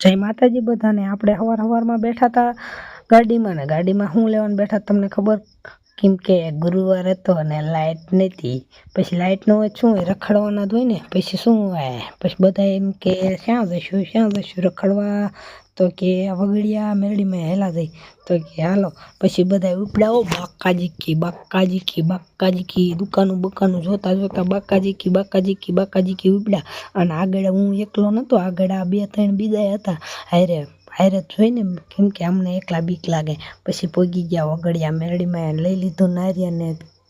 જય માતાજી બધાને। આપણે સવારમાં બેઠા હતા ગાડીમાં ને ગાડીમાં શું લેવાનું બેઠા તમને ખબર? કેમ કે ગુરુવાર હતો અને લાઇટ નહોતી। પછી લાઇટ ન હોય શું હોય, રખડવાના જ હોય ને। પછી શું હોય, પછી બધા એમ કે ક્યાં જઈશું રખડવા? તો કે વગડિયા મેરડીમાં હેલા જઈ। તો કે હાલો। પછી બધા ઉપડાવો બાકાજી દુકાનું જોતા બાકાજી ઉપડ્યા। અને આગળ હું એકલો નહોતો, આગળ આ 2-3 બીજા હતા હારે જોઈને, કેમ કે અમને એકલા બીક લાગે। પછી પોગી ગયા વગડિયા મેરડીમાં, લઈ લીધું નારિયેળને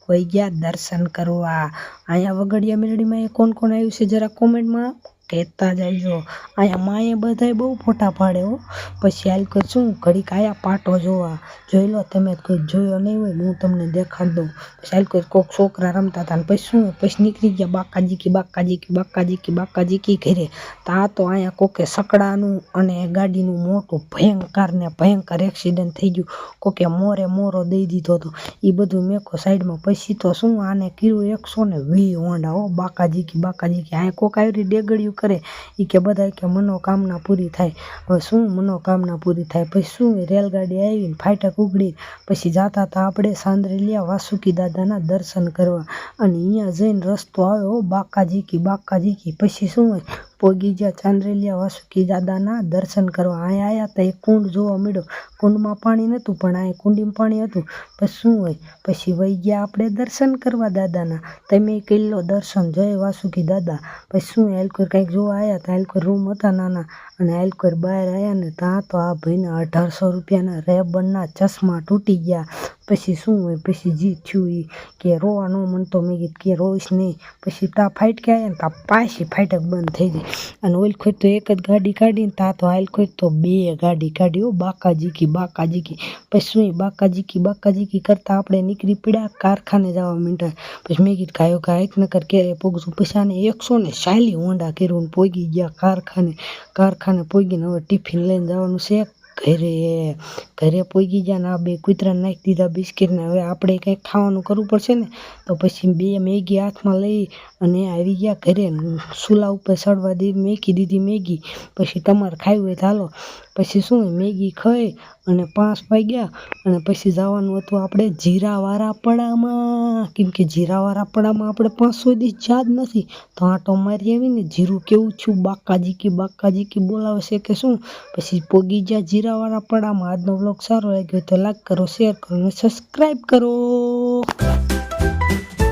કોઈ ગયા દર્શન કરવા। અહીંયા વગડિયા મેરડીમાં કોણ આવ્યું છે જરા કોમેન્ટમાં કહેતા જાયજો। અહીંયા માએ બધાય બહુ ફોટા પાડે હો। પછી હાલ કર શું ઘડીક આયા પાટો જોવા, જોઈ લો તમે કોઈ જોયો નહીં હોય, હું તમને દેખાડ દઉં। પછી હાલ કર કોક છોકરા રમતા હતા, ને પછી શું પછી નીકળી ગયા બાકાજી ઘરે। તા તો અહીંયા કોકે સકડાનું અને ગાડીનું મોટું ભયંકર એક્સિડન્ટ થઈ ગયું। કોકે મોરો દઈ દીધો હતો, એ બધું મેકો સાઈડમાં। પછી તો શું આને કર્યું 120 હોંડા હો બાકાજી અહીંયા કોક આવી ડેગડિયું કરે, એ કે બધા કે મનોકામના પૂરી થાય। હવે શું મનોકામના પૂરી થાય? પછી શું રેલગાડી આવીને ફાટક ઉગડી। પછી જાતા હતા આપણે સાંદરેલિયા વાસુકી દાદાના દર્શન કરવા, અને અહીંયા જઈને રસ્તો આવે હો બાકાજી। પછી શું હોય પોગી ગયા ચાંદરેલિયા વાસુકી દાદાના દર્શન કરવા। અહીંયા આવ્યા હતા એક કુંડ જોવા મળ્યો, કુંડમાં પાણી નહોતું પણ અહીંયા કુંડીમાં પાણી હતું। પછી શું હોય પછી વહી ગયા આપણે દર્શન કરવા દાદાના। તમે કરી લો દર્શન, જય વાસુકી દાદા। પછી શું હેલકોર કંઈક જોવા આવ્યા હતા, હેલકોર રૂમ હતા નાના, અને હેલકોર બહાર આવ્યા ને ત્યાં તો આ ભાઈના 1800 રૂપિયાના રેબનના ચશ્મા તૂટી ગયા। પછી શું હોય પછી જી થયું એ કે રોવા ન મનતો, મેં કીધું કે રોઈશ નહીં। પછી ત્યાં ફાટકે આવ્યા ને ત્યાં પાછી ફાટક બંધ થઈ ગઈ, અને ઓલ ખોઈ તો એક જ ગાડી કાઢીને ત્યાં તો હાલ ખોઈ તો 2 ગાડી કાઢી હો બાકાજી। પછી શું બાકાજી કરતા આપણે નીકળી પડ્યા કારખાને જવા માંડ્યા। પછી મેં કીધું ગાયો ગાયક નકર ક્યારે પોગશું। પછી આને 140 હોંડા કર્યું, પોગી ગયા કારખાને પોગીને હવે ટિફિન લઈને જવાનું છે ઘરે પોગી ગયા ને આ 2 કૂતરાને નાખી દીધા બિસ્કિટને। હવે આપણે કંઈક ખાવાનું કરવું પડશે ને, તો પછી 2 મેગી હાથમાં લઈ અને આવી ગયા ઘરે, ચૂલા ઉપર સડવા મેકી દીધી મેગી। પછી તમારે ખાવી હોય તો હાલો। પછી શું મેગી ખાઈ અને 5 વાગ્યા, અને પછી જવાનું હતું આપણે જીરાવાળા પડામાં, કેમ કે જીરાવાળા પડામાં આપણે 500 દિવસ યાદ નથી, તો આંટો મારી આવીને જીરું કેવું છું બાકાજી બોલાવે છે કે શું। પછી પોગી ગયા જીરાવાળા પડામાં। આજનો વ્લોગ સારો લાગ્યો તો લાઈક કરો, શેર કરો અને સબસ્ક્રાઈબ કરો।